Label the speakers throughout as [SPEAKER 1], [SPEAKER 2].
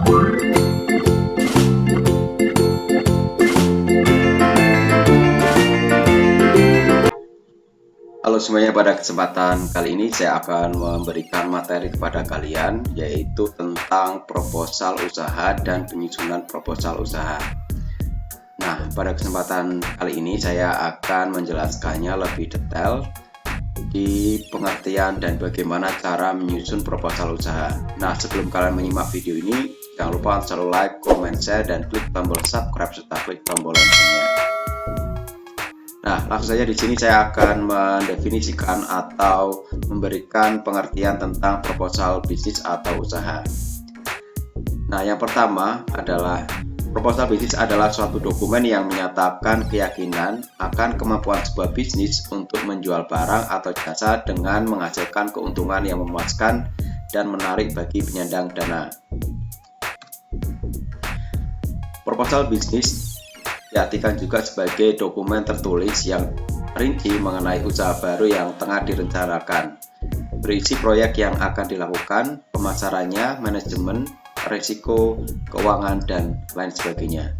[SPEAKER 1] Halo semuanya, pada kesempatan kali ini saya akan memberikan materi kepada kalian, yaitu tentang proposal usaha dan penyusunan proposal usaha. Nah, pada kesempatan kali ini saya akan menjelaskannya lebih detail di pengertian dan bagaimana cara menyusun proposal usaha. Nah, sebelum kalian menyimak video ini, jangan lupa selalu like, comment, share, dan klik tombol subscribe serta klik tombol loncengnya. Nah, langsung saja di sini saya akan mendefinisikan atau memberikan pengertian tentang proposal bisnis atau usaha. Nah, yang pertama adalah proposal bisnis adalah suatu dokumen yang menyatakan keyakinan akan kemampuan sebuah bisnis untuk menjual barang atau jasa dengan menghasilkan keuntungan yang memuaskan dan menarik bagi penyandang dana. Proposal bisnis diartikan juga sebagai dokumen tertulis yang rinci mengenai usaha baru yang tengah direncanakan, berisi proyek yang akan dilakukan, pemasarannya, manajemen, risiko, keuangan, dan lain sebagainya.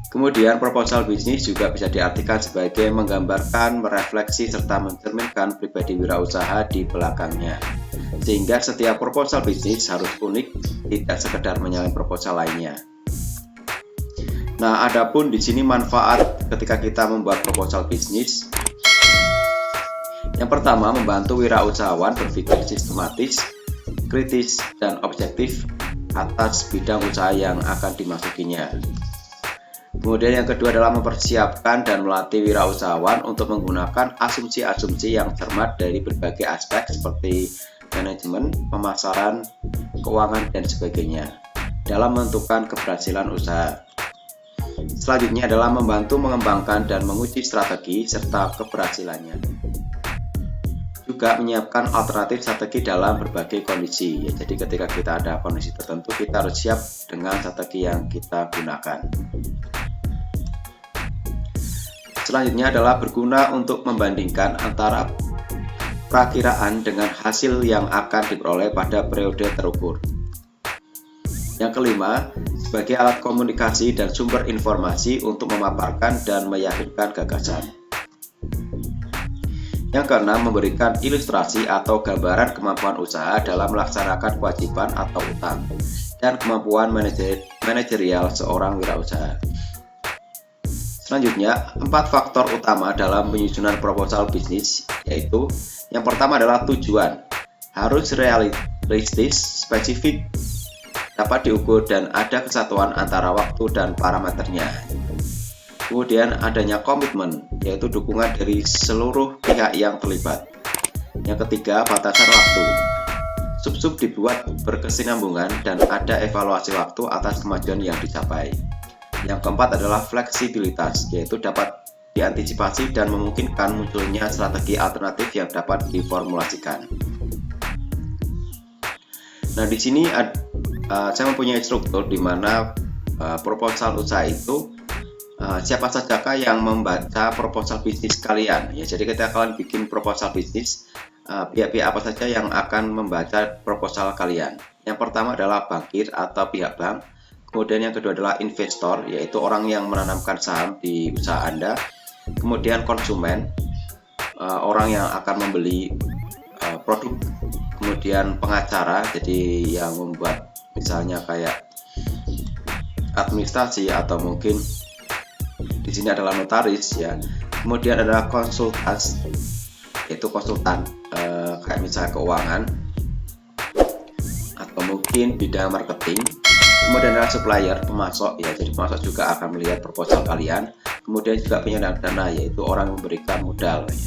[SPEAKER 1] Kemudian proposal bisnis juga bisa diartikan sebagai menggambarkan, merefleksi, serta mencerminkan pribadi wirausaha di belakangnya. Sehingga setiap proposal bisnis harus unik, tidak sekedar menyalin proposal lainnya. Nah, adapun di sini manfaat ketika kita membuat proposal bisnis. Yang pertama, membantu wirausahawan berpikir sistematis, kritis, dan objektif atas bidang usaha yang akan dimasukinya. Kemudian yang kedua adalah mempersiapkan dan melatih wirausahawan untuk menggunakan asumsi-asumsi yang cermat dari berbagai aspek seperti manajemen, pemasaran, keuangan, dan sebagainya dalam menentukan keberhasilan usaha. Selanjutnya adalah membantu mengembangkan dan menguji strategi serta keberhasilannya. Juga menyiapkan alternatif strategi dalam berbagai kondisi. Ya, jadi ketika kita ada kondisi tertentu, kita harus siap dengan strategi yang kita gunakan. Selanjutnya adalah berguna untuk membandingkan antara perakiraan dengan hasil yang akan diperoleh pada periode terukur. Yang kelima, sebagai alat komunikasi dan sumber informasi untuk memaparkan dan meyakinkan gagasan. Yang keenam, memberikan ilustrasi atau gambaran kemampuan usaha dalam melaksanakan kewajiban atau utang dan kemampuan manajerial seorang wirausaha. Selanjutnya, 4 faktor utama dalam penyusunan proposal bisnis, yaitu yang pertama adalah tujuan, harus realistis, spesifik, dapat diukur, dan ada kesatuan antara waktu dan parameternya. Kemudian adanya komitmen, yaitu dukungan dari seluruh pihak yang terlibat. Yang ketiga, batasan waktu. Sub-sub dibuat berkesinambungan dan ada evaluasi waktu atas kemajuan yang dicapai. Yang keempat adalah fleksibilitas, yaitu dapat diantisipasi dan memungkinkan munculnya strategi alternatif yang dapat diformulasikan. Nah, di sini saya mempunyai struktur di mana proposal usaha itu siapa sajakah yang membaca proposal bisnis kalian. Ya, jadi ketika kalian bikin proposal bisnis, pihak-pihak apa saja yang akan membaca proposal kalian. Yang pertama adalah bankir atau pihak bank. Kemudian yang kedua adalah investor, yaitu orang yang menanamkan saham di usaha Anda. Kemudian konsumen, orang yang akan membeli produk. Kemudian pengacara, jadi yang membuat misalnya kayak administrasi atau mungkin di sini adalah notaris ya. Kemudian adalah konsultan, yaitu konsultan kayak misalnya keuangan atau mungkin bidang marketing. Kemudian adalah supplier, pemasok ya. Jadi pemasok juga akan melihat proposal kalian. Kemudian juga penyandang dana, yaitu orang yang memberikan modal ya.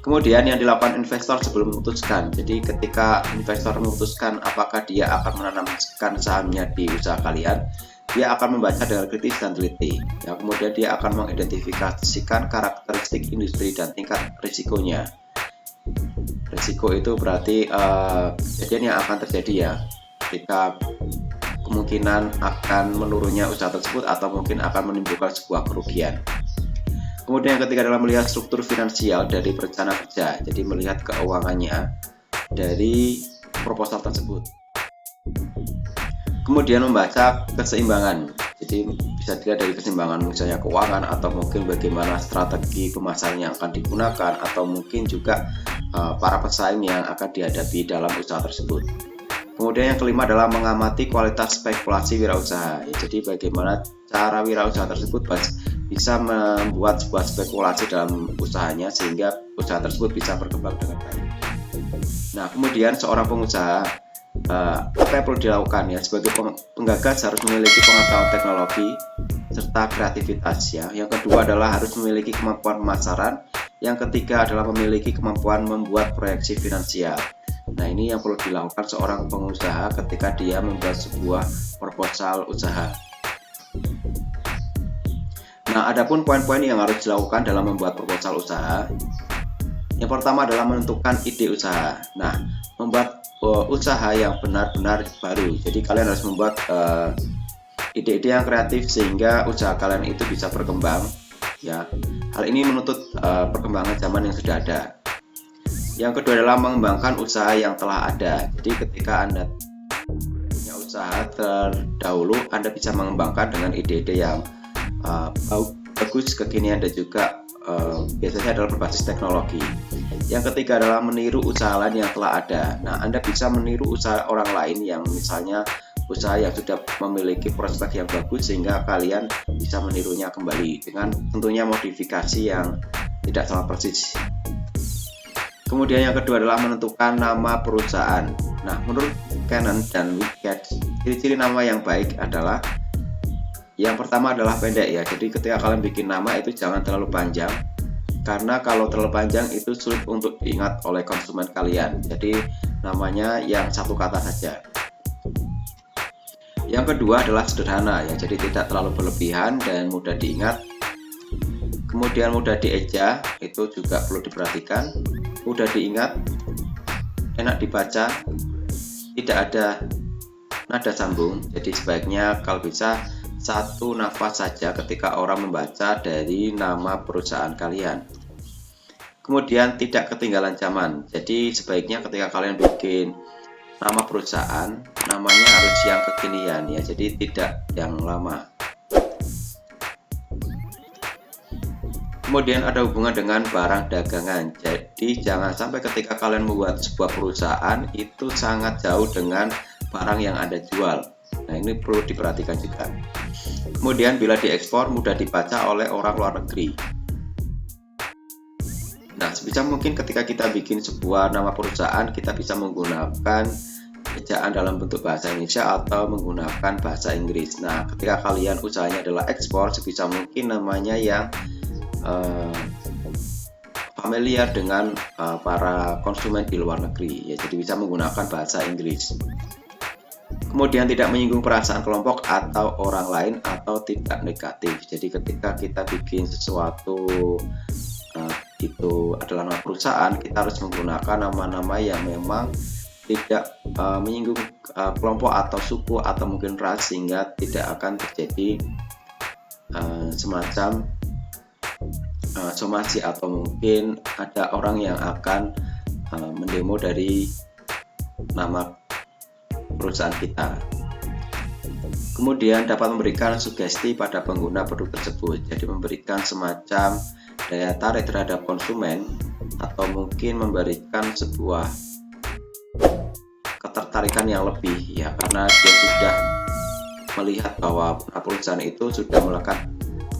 [SPEAKER 1] Kemudian yang dilakukan investor sebelum memutuskan. Jadi ketika investor memutuskan apakah dia akan menanamkan sahamnya di usaha kalian, dia akan membaca dengan kritis dan teliti. Ya, kemudian dia akan mengidentifikasikan karakteristik industri dan tingkat risikonya. Risiko itu berarti kejadian yang akan terjadi ya, ketika kemungkinan akan menurunnya usaha tersebut atau mungkin akan menimbulkan sebuah kerugian. Kemudian yang ketiga adalah melihat struktur finansial dari perencana kerja, jadi melihat keuangannya dari proposal tersebut. Kemudian membaca keseimbangan, jadi bisa dilihat dari keseimbangan misalnya keuangan, atau mungkin bagaimana strategi pemasaran yang akan digunakan, atau mungkin juga para pesaing yang akan dihadapi dalam usaha tersebut. Kemudian yang kelima adalah mengamati kualitas spekulasi wirausaha, ya, jadi bagaimana cara wirausaha tersebut bisa membuat sebuah spekulasi dalam usahanya sehingga usaha tersebut bisa berkembang dengan baik. Nah, kemudian seorang pengusaha, apa yang perlu dilakukan ya? Sebagai penggagas harus memiliki pengetahuan teknologi serta kreativitas ya. Yang kedua adalah harus memiliki kemampuan pemasaran. Yang ketiga adalah memiliki kemampuan membuat proyeksi finansial. Nah, ini yang perlu dilakukan seorang pengusaha ketika dia membuat sebuah proposal usaha. Nah, adapun poin-poin yang harus dilakukan dalam membuat proposal usaha. Yang pertama adalah menentukan ide usaha. Nah, membuat usaha yang benar-benar baru. Jadi kalian harus membuat ide-ide yang kreatif sehingga usaha kalian itu bisa berkembang. Ya, hal ini menuntut perkembangan zaman yang sudah ada. Yang kedua adalah mengembangkan usaha yang telah ada. Jadi ketika Anda punya usaha terdahulu, Anda bisa mengembangkan dengan ide-ide yang bagus, kekinian, dan juga biasanya adalah berbasis teknologi. Yang ketiga adalah meniru usaha lain yang telah ada. Nah, Anda bisa meniru usaha orang lain yang misalnya usaha yang sudah memiliki prospek yang bagus sehingga kalian bisa menirunya kembali dengan tentunya modifikasi yang tidak sama persis. Kemudian yang kedua adalah menentukan nama perusahaan. Nah, menurut Canon dan Wicked, ciri-ciri nama yang baik adalah yang pertama adalah pendek ya. Jadi ketika kalian bikin nama itu jangan terlalu panjang, karena kalau terlalu panjang itu sulit untuk diingat oleh konsumen kalian. Jadi namanya yang satu kata saja. Yang kedua adalah sederhana ya, jadi tidak terlalu berlebihan dan mudah diingat. Kemudian mudah dieja, itu juga perlu diperhatikan. Mudah diingat, enak dibaca, tidak ada nada sambung. Jadi sebaiknya kalau bisa satu nafas saja ketika orang membaca dari nama perusahaan kalian. Kemudian tidak ketinggalan zaman. Jadi sebaiknya ketika kalian bikin nama perusahaan, namanya harus yang kekinian ya. Jadi tidak yang lama. Kemudian ada hubungan dengan barang dagangan. Jadi jangan sampai ketika kalian membuat sebuah perusahaan itu sangat jauh dengan barang yang Anda jual. Nah, ini perlu diperhatikan juga. Kemudian bila diekspor mudah dibaca oleh orang luar negeri. Nah, sebisa mungkin ketika kita bikin sebuah nama perusahaan, kita bisa menggunakan ejaan dalam bentuk bahasa Indonesia atau menggunakan bahasa Inggris. Nah, ketika kalian usahanya adalah ekspor, sebisa mungkin namanya yang familiar dengan para konsumen di luar negeri ya, jadi bisa menggunakan bahasa Inggris. Kemudian tidak menyinggung perasaan kelompok atau orang lain atau tidak negatif. Jadi ketika kita bikin sesuatu itu adalah nama perusahaan, kita harus menggunakan nama-nama yang memang tidak menyinggung kelompok atau suku atau mungkin ras, sehingga tidak akan terjadi semacam somasi atau mungkin ada orang yang akan mendemo dari nama perusahaan kita. Kemudian dapat memberikan sugesti pada pengguna produk tersebut, jadi memberikan semacam daya tarik terhadap konsumen atau mungkin memberikan sebuah ketertarikan yang lebih ya, karena dia sudah melihat bahwa perusahaan itu sudah melekat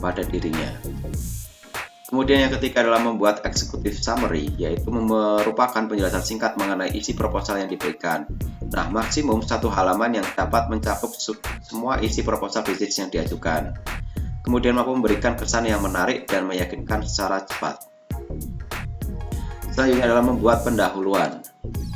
[SPEAKER 1] pada dirinya. Kemudian yang ketiga adalah membuat executive summary, yaitu merupakan penjelasan singkat mengenai isi proposal yang diberikan. Nah, maksimum satu halaman yang dapat mencakup semua isi proposal bisnis yang diajukan. Kemudian mampu memberikan kesan yang menarik dan meyakinkan secara cepat. Selanjutnya adalah membuat pendahuluan.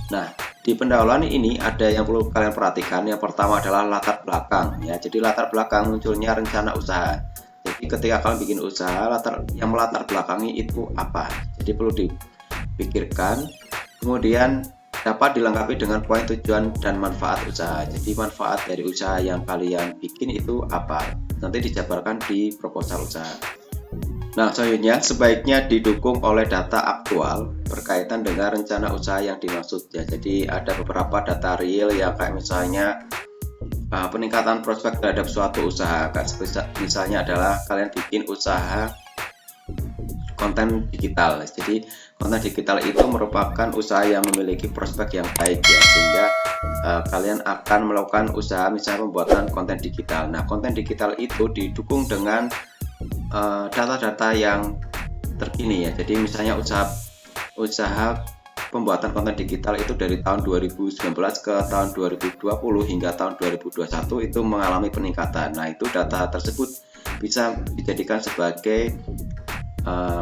[SPEAKER 1] Nah, di pendahuluan ini ada yang perlu kalian perhatikan. Yang pertama adalah latar belakang ya. Jadi latar belakang munculnya rencana usaha. Jadi ketika kalian bikin usaha, yang melatar belakangi itu apa? Jadi perlu dipikirkan. Kemudian dapat dilengkapi dengan poin tujuan dan manfaat usaha. Jadi manfaat dari usaha yang kalian bikin itu apa? Nanti dijabarkan di proposal usaha. Nah, selanjutnya sebaiknya didukung oleh data aktual berkaitan dengan rencana usaha yang dimaksud ya. Jadi ada beberapa data real ya, kayak misalnya peningkatan prospek terhadap suatu usaha. Misalnya adalah kalian bikin usaha konten digital. Jadi konten digital itu merupakan usaha yang memiliki prospek yang baik ya, sehingga kalian akan melakukan usaha misalnya pembuatan konten digital. Nah, konten digital itu didukung dengan data-data yang terkini ya. Jadi misalnya usaha pembuatan konten digital itu dari tahun 2019 ke tahun 2020 hingga tahun 2021 itu mengalami peningkatan. Nah, itu data tersebut bisa dijadikan sebagai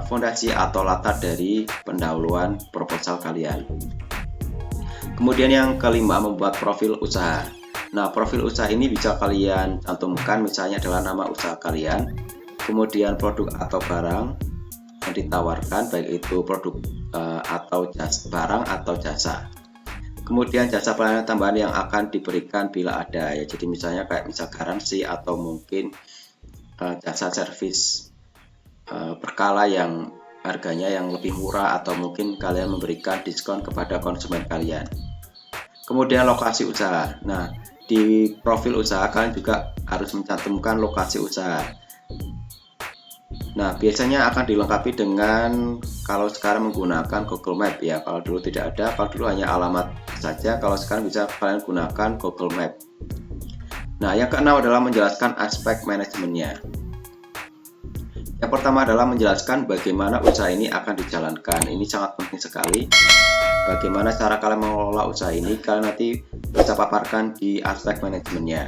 [SPEAKER 1] fondasi atau latar dari pendahuluan proposal kalian. Kemudian yang kelima, membuat profil usaha. Nah, profil usaha ini bisa kalian cantumkan, misalnya adalah nama usaha kalian, kemudian produk atau barang yang ditawarkan, baik itu produk atau barang atau jasa. Kemudian jasa pelayanan tambahan yang akan diberikan bila ada ya. Jadi misalnya kayak garansi atau mungkin jasa servis berkala yang harganya yang lebih murah, atau mungkin kalian memberikan diskon kepada konsumen kalian. Kemudian lokasi usaha. Nah, di profil usaha kalian juga harus mencantumkan lokasi usaha. Nah, biasanya akan dilengkapi dengan, kalau sekarang menggunakan Google Map ya. Kalau dulu tidak ada, kalau dulu hanya alamat saja, kalau sekarang bisa kalian gunakan Google Map. Nah, yang keenam adalah menjelaskan aspek manajemennya. Yang pertama adalah menjelaskan bagaimana usaha ini akan dijalankan. Ini sangat penting sekali. Bagaimana cara kalian mengelola usaha ini, kalian nanti bisa paparkan di aspek manajemennya.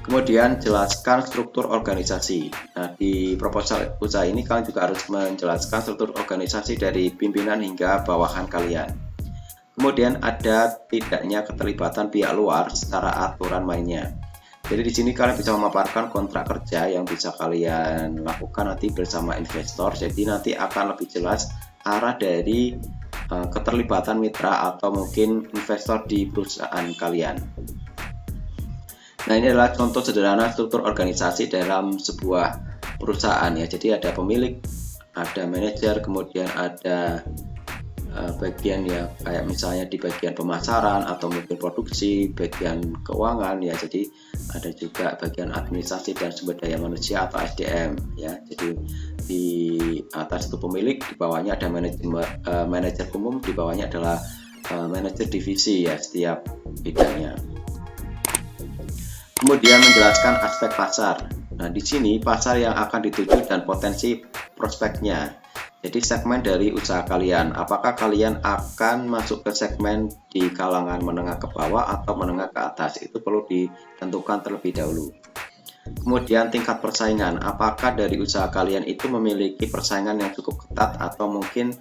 [SPEAKER 1] Kemudian jelaskan struktur organisasi. Nah, di proposal usaha ini kalian juga harus menjelaskan struktur organisasi dari pimpinan hingga bawahan kalian. Kemudian ada tidaknya keterlibatan pihak luar secara aturan mainnya. Jadi di sini kalian bisa memaparkan kontrak kerja yang bisa kalian lakukan nanti bersama investor. Jadi nanti akan lebih jelas arah dari keterlibatan mitra atau mungkin investor di perusahaan kalian. Nah, ini adalah contoh sederhana struktur organisasi dalam sebuah perusahaan ya. Jadi ada pemilik, ada manajer, kemudian ada bagian ya, kayak misalnya di bagian pemasaran atau mungkin produksi, bagian keuangan ya. Jadi ada juga bagian administrasi dan sumber daya manusia atau SDM ya. Jadi di atas itu pemilik, di bawahnya ada manajer umum, di bawahnya adalah manajer divisi ya, setiap bidangnya. Kemudian menjelaskan aspek pasar. Nah, di sini pasar yang akan dituju dan potensi prospeknya. Jadi segmen dari usaha kalian, apakah kalian akan masuk ke segmen di kalangan menengah ke bawah atau menengah ke atas, itu perlu ditentukan terlebih dahulu. Kemudian tingkat persaingan, apakah dari usaha kalian itu memiliki persaingan yang cukup ketat atau mungkin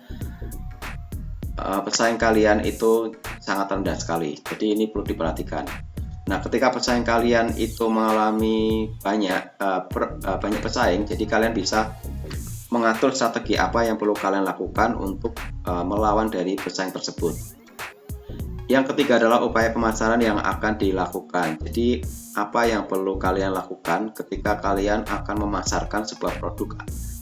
[SPEAKER 1] pesaing kalian itu sangat rendah sekali. Jadi ini perlu diperhatikan. Nah, ketika pesaing kalian itu mengalami banyak pesaing, jadi kalian bisa mengatur strategi apa yang perlu kalian lakukan untuk melawan dari pesaing tersebut. Yang ketiga adalah upaya pemasaran yang akan dilakukan. Jadi apa yang perlu kalian lakukan ketika kalian akan memasarkan sebuah produk,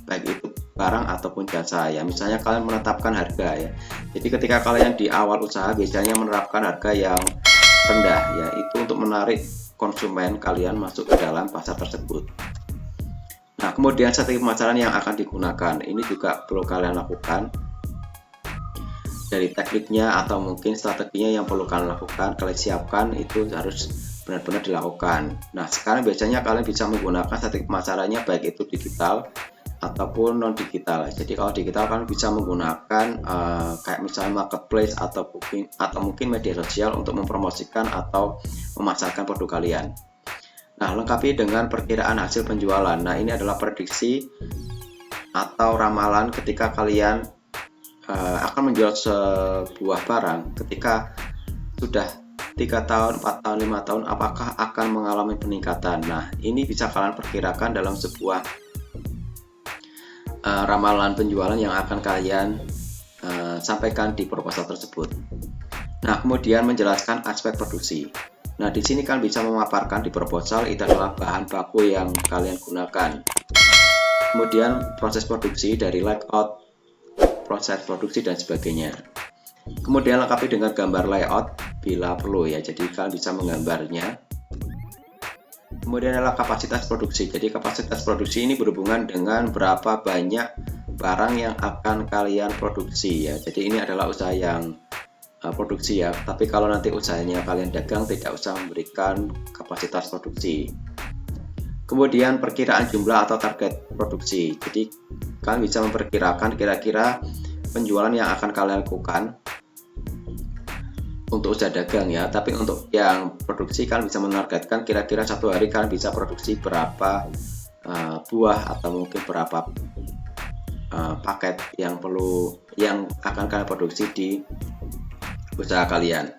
[SPEAKER 1] baik itu barang ataupun jasa ya. Misalnya kalian menetapkan harga ya. Jadi ketika kalian di awal usaha biasanya menerapkan harga yang rendah ya, itu untuk menarik konsumen kalian masuk ke dalam pasar tersebut. Nah, kemudian strategi pemasaran yang akan digunakan ini juga perlu kalian lakukan. Dari tekniknya atau mungkin strateginya yang perlu kalian lakukan, kalian siapkan, itu harus benar-benar dilakukan. Nah, sekarang biasanya kalian bisa menggunakan strategi pemasarannya baik itu digital ataupun non digital. Jadi kalau digital kan bisa menggunakan kayak misalnya marketplace atau mungkin media sosial untuk mempromosikan atau memasarkan produk kalian. Nah, lengkapi dengan perkiraan hasil penjualan. Nah, ini adalah prediksi atau ramalan ketika kalian akan menjual sebuah barang ketika sudah 3 tahun, 4 tahun, 5 tahun, apakah akan mengalami peningkatan. Nah, ini bisa kalian perkirakan dalam sebuah ramalan penjualan yang akan kalian sampaikan di proposal tersebut. Nah, kemudian menjelaskan aspek produksi. Nah, di sini kalian bisa memaparkan di proposal itu adalah bahan baku yang kalian gunakan. Kemudian proses produksi dari layout, proses produksi dan sebagainya. Kemudian lengkapi dengan gambar layout bila perlu ya. Jadi kalian bisa menggambarnya. Kemudian adalah kapasitas produksi. Jadi kapasitas produksi ini berhubungan dengan berapa banyak barang yang akan kalian produksi ya. Jadi ini adalah usaha yang produksi ya. Tapi kalau nanti usahanya kalian dagang, tidak usah memberikan kapasitas produksi. Kemudian perkiraan jumlah atau target produksi. Jadi kalian bisa memperkirakan kira-kira penjualan yang akan kalian lakukan untuk usaha dagang ya. Tapi untuk yang produksi kalian bisa menargetkan kira-kira satu hari kalian bisa produksi berapa buah atau mungkin berapa paket yang akan kalian produksi di usaha kalian.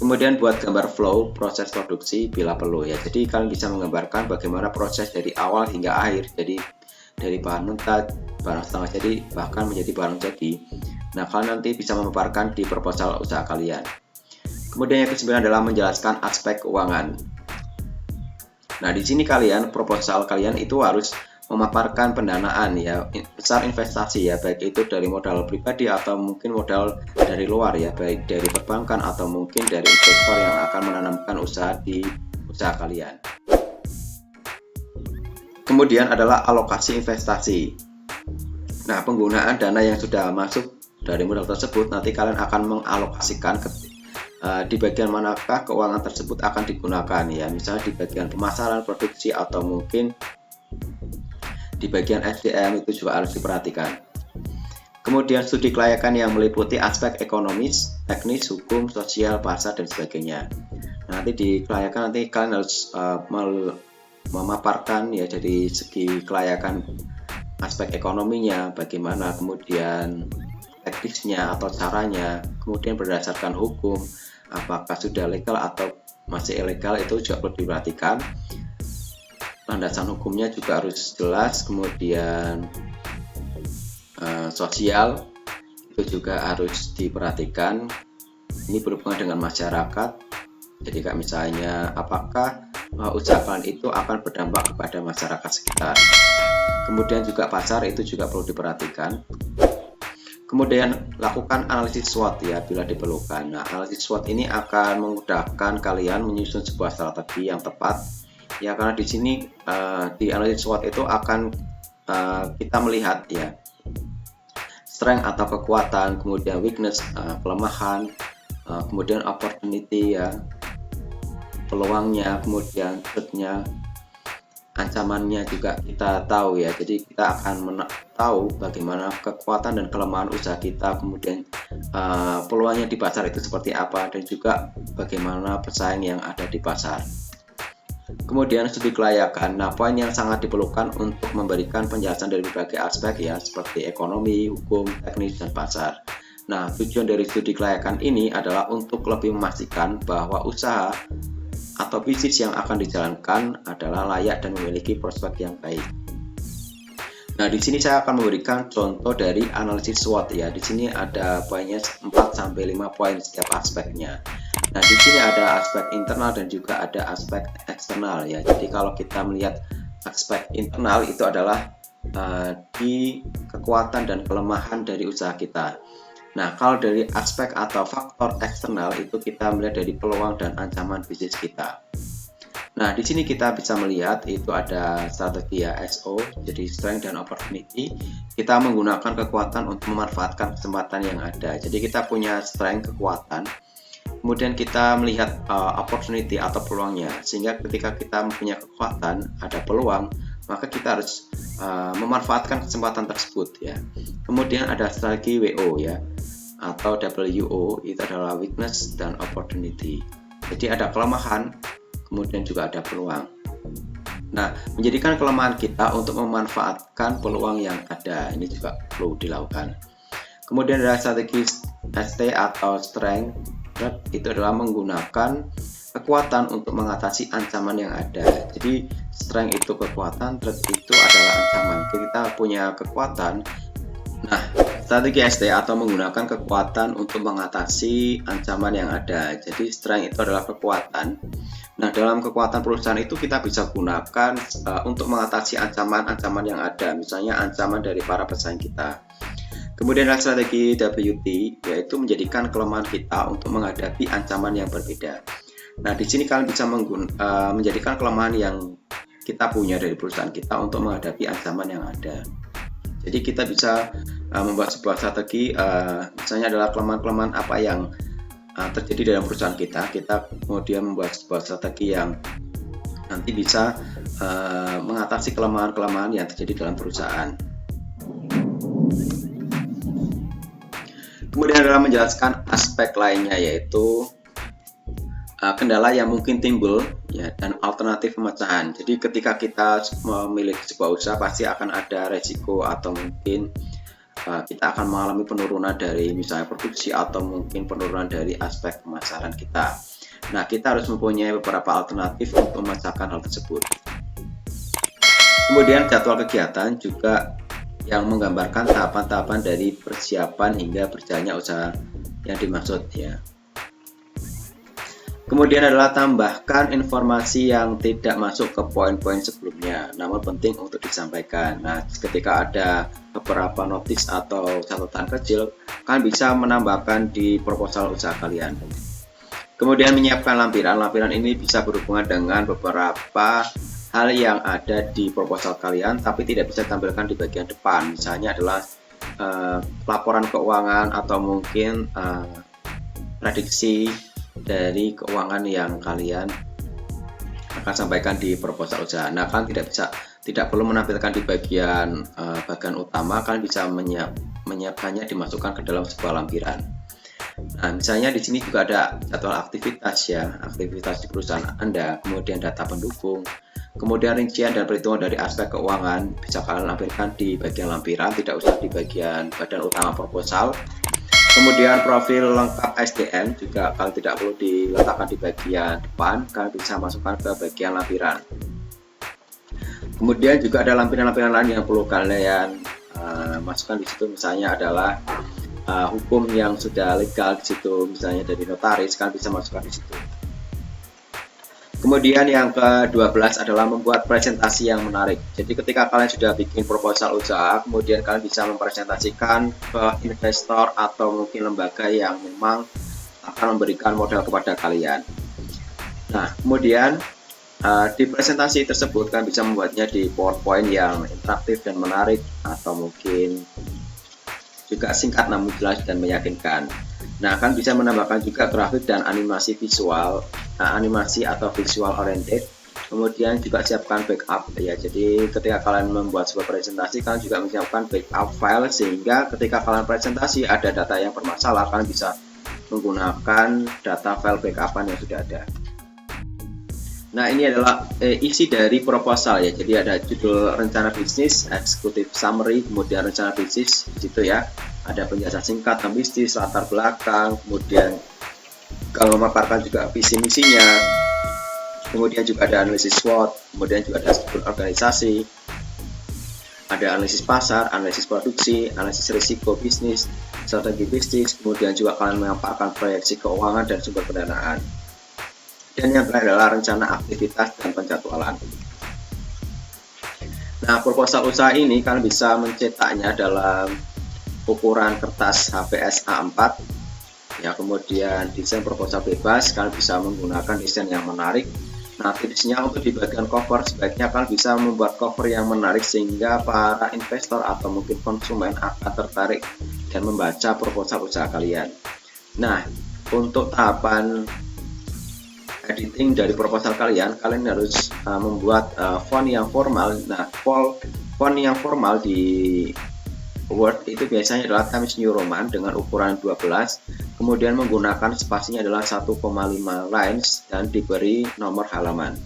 [SPEAKER 1] Kemudian buat gambar flow proses produksi bila perlu ya. Jadi kalian bisa menggambarkan bagaimana proses dari awal hingga akhir. Jadi dari bahan mentah, barang setengah jadi, bahkan menjadi barang jadi. Nah, kalian nanti bisa memaparkan di proposal usaha kalian. Kemudian yang ke-9 adalah menjelaskan aspek keuangan. Nah, di sini proposal kalian itu harus memaparkan pendanaan ya, besar investasi ya, baik itu dari modal pribadi atau mungkin modal dari luar ya, baik dari perbankan atau mungkin dari investor yang akan menanamkan usaha di usaha kalian. Kemudian adalah alokasi investasi. Nah, penggunaan dana yang sudah masuk dari modal tersebut nanti kalian akan mengalokasikan di bagian manakah keuangan tersebut akan digunakan ya, misalnya di bagian pemasaran, produksi, atau mungkin di bagian SDM itu juga harus diperhatikan. Kemudian studi kelayakan yang meliputi aspek ekonomis, teknis, hukum, sosial, pasar, dan sebagainya. Nanti di kelayakan nanti kalian harus memaparkan ya dari segi kelayakan aspek ekonominya, bagaimana kemudian teknisnya atau caranya, kemudian berdasarkan hukum, apakah sudah legal atau masih ilegal itu juga perlu diperhatikan. Landasan hukumnya juga harus jelas, kemudian sosial itu juga harus diperhatikan. Ini berhubungan dengan masyarakat. Jadi kayak misalnya apakah usaha kalian itu akan berdampak kepada masyarakat sekitar. Kemudian juga pasar itu juga perlu diperhatikan. Kemudian lakukan analisis SWOT ya bila diperlukan. Nah, analisis SWOT ini akan memudahkan kalian menyusun sebuah strategi yang tepat. Ya, karena di sini di analisis SWOT itu akan kita melihat ya strength atau kekuatan, kemudian weakness, kelemahan, kemudian opportunity ya, peluangnya, kemudian threat-nya, ancamannya juga kita tahu ya. Jadi kita akan tahu bagaimana kekuatan dan kelemahan usaha kita, kemudian peluangnya di pasar itu seperti apa, dan juga bagaimana pesaing yang ada di pasar. Kemudian studi kelayakan. Nah, poin yang sangat diperlukan untuk memberikan penjelasan dari berbagai aspek ya, seperti ekonomi, hukum, teknis, dan pasar. Nah, tujuan dari studi kelayakan ini adalah untuk lebih memastikan bahwa usaha atau bisnis yang akan dijalankan adalah layak dan memiliki prospek yang baik. Nah, di sini saya akan memberikan contoh dari analisis SWOT ya. Di sini ada poinnya 4-5 poin setiap aspeknya. Nah, di sini ada aspek internal dan juga ada aspek eksternal ya. Jadi kalau kita melihat aspek internal itu adalah di kekuatan dan kelemahan dari usaha kita. Nah, kalau dari aspek atau faktor eksternal itu kita melihat dari peluang dan ancaman bisnis kita. Nah, di sini kita bisa melihat itu ada strategi ya, SO, jadi strength dan opportunity. Kita menggunakan kekuatan untuk memanfaatkan kesempatan yang ada. Jadi kita punya strength, kekuatan. Kemudian kita melihat opportunity atau peluangnya, sehingga ketika kita mempunyai kekuatan, ada peluang, maka kita harus memanfaatkan kesempatan tersebut ya. Kemudian ada strategi WO ya, atau WO, itu adalah weakness dan opportunity. Jadi ada kelemahan, kemudian juga ada peluang. Nah, menjadikan kelemahan kita untuk memanfaatkan peluang yang ada, ini juga perlu dilakukan. Kemudian ada strategi ST atau strength. Itu adalah menggunakan kekuatan untuk mengatasi ancaman yang ada. Jadi strength itu kekuatan, threat itu adalah ancaman. Kita punya kekuatan. Nah, strategi ST atau menggunakan kekuatan untuk mengatasi ancaman yang ada. Jadi strength itu adalah kekuatan. Nah, dalam kekuatan perusahaan itu kita bisa gunakan untuk mengatasi ancaman-ancaman yang ada. Misalnya ancaman dari para pesaing kita. Kemudian ada strategi WT, yaitu menjadikan kelemahan kita untuk menghadapi ancaman yang berbeda. Nah, di sini kalian bisa menjadikan kelemahan yang kita punya dari perusahaan kita untuk menghadapi ancaman yang ada. Jadi kita bisa membuat sebuah strategi, misalnya adalah kelemahan-kelemahan apa yang terjadi dalam perusahaan kita. Kita kemudian membuat sebuah strategi yang nanti bisa mengatasi kelemahan-kelemahan yang terjadi dalam perusahaan. Kemudian adalah menjelaskan aspek lainnya, yaitu kendala yang mungkin timbul ya, dan alternatif pemecahan. Jadi ketika kita memiliki sebuah usaha pasti akan ada resiko atau mungkin kita akan mengalami penurunan dari misalnya produksi atau mungkin penurunan dari aspek pemasaran kita. Nah, kita harus mempunyai beberapa alternatif untuk memecahkan hal tersebut. Kemudian jadwal kegiatan juga yang menggambarkan tahapan-tahapan dari persiapan hingga berjalannya usaha yang dimaksud ya. Kemudian adalah tambahkan informasi yang tidak masuk ke poin-poin sebelumnya, namun penting untuk disampaikan. Nah, ketika ada beberapa notis atau catatan kecil, kalian bisa menambahkan di proposal usaha kalian. Kemudian menyiapkan lampiran. Lampiran ini bisa berhubungan dengan beberapa hal yang ada di proposal kalian, tapi tidak bisa ditampilkan di bagian depan. Misalnya adalah laporan keuangan atau mungkin prediksi dari keuangan yang kalian akan sampaikan di proposal usaha. Nah, kalian tidak perlu menampilkan di bagian utama, kalian bisa menyiapkannya dimasukkan ke dalam sebuah lampiran. Nah, misalnya di sini juga ada jadwal aktivitas ya, aktivitas di perusahaan Anda, kemudian data pendukung, kemudian rincian dan perhitungan dari aspek keuangan bisa kalian lampirkan di bagian lampiran, tidak usah di bagian badan utama proposal. Kemudian profil lengkap SDM juga kalau tidak perlu diletakkan di bagian depan, kalian bisa masukkan ke bagian lampiran. Kemudian juga ada lampiran-lampiran lain yang perlu kalian masukkan di situ, misalnya adalah hukum yang sudah legal di situ, misalnya dari notaris, kalian bisa masukkan di situ. Kemudian yang ke-12 adalah membuat presentasi yang menarik. Jadi ketika kalian sudah bikin proposal usaha, kemudian kalian bisa mempresentasikan ke investor atau mungkin lembaga yang memang akan memberikan modal kepada kalian. Nah, kemudian di presentasi tersebut kalian bisa membuatnya di PowerPoint yang interaktif dan menarik, atau mungkin juga singkat namun jelas dan meyakinkan. Nah, kan bisa menambahkan juga grafik dan animasi visual, animasi atau visual oriented. Kemudian juga siapkan backup ya. Jadi ketika kalian membuat sebuah presentasi, kalian juga menyiapkan backup file sehingga ketika kalian presentasi ada data yang bermasalah, kalian bisa menggunakan data file backupan yang sudah ada. Nah, ini adalah isi dari proposal ya. Jadi ada judul rencana bisnis, executive summary, kemudian rencana bisnis di situ ya. Ada penjelasan singkat tentang bisnis, latar belakang, kemudian kalau memaparkan juga visi misinya. Kemudian juga ada analisis SWOT, kemudian juga ada struktur organisasi, ada analisis pasar, analisis produksi, analisis risiko bisnis, strategi bisnis, kemudian juga kalian memaparkan proyeksi keuangan dan sumber pendanaan. Dan yang terakhir adalah rencana aktivitas dan penjadwalan. Nah, proposal usaha ini kalian bisa mencetaknya dalam ukuran kertas HVS A4 ya. Kemudian desain proposal bebas, kalian bisa menggunakan desain yang menarik. Nah, tipsnya untuk di bagian cover, sebaiknya kalian bisa membuat cover yang menarik sehingga para investor atau mungkin konsumen akan tertarik dan membaca proposal usaha kalian. Nah, untuk tahapan editing dari proposal kalian harus membuat font yang formal. Nah, font yang formal di Word itu biasanya adalah Times New Roman dengan ukuran 12, kemudian menggunakan spasinya adalah 1,5 lines dan diberi nomor halaman.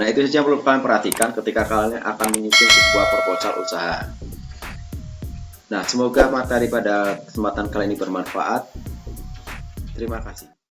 [SPEAKER 1] Nah, itu saja yang perlu kalian perhatikan ketika kalian akan menyusun sebuah proposal usaha. Nah, semoga materi pada kesempatan kali ini bermanfaat. Terima kasih.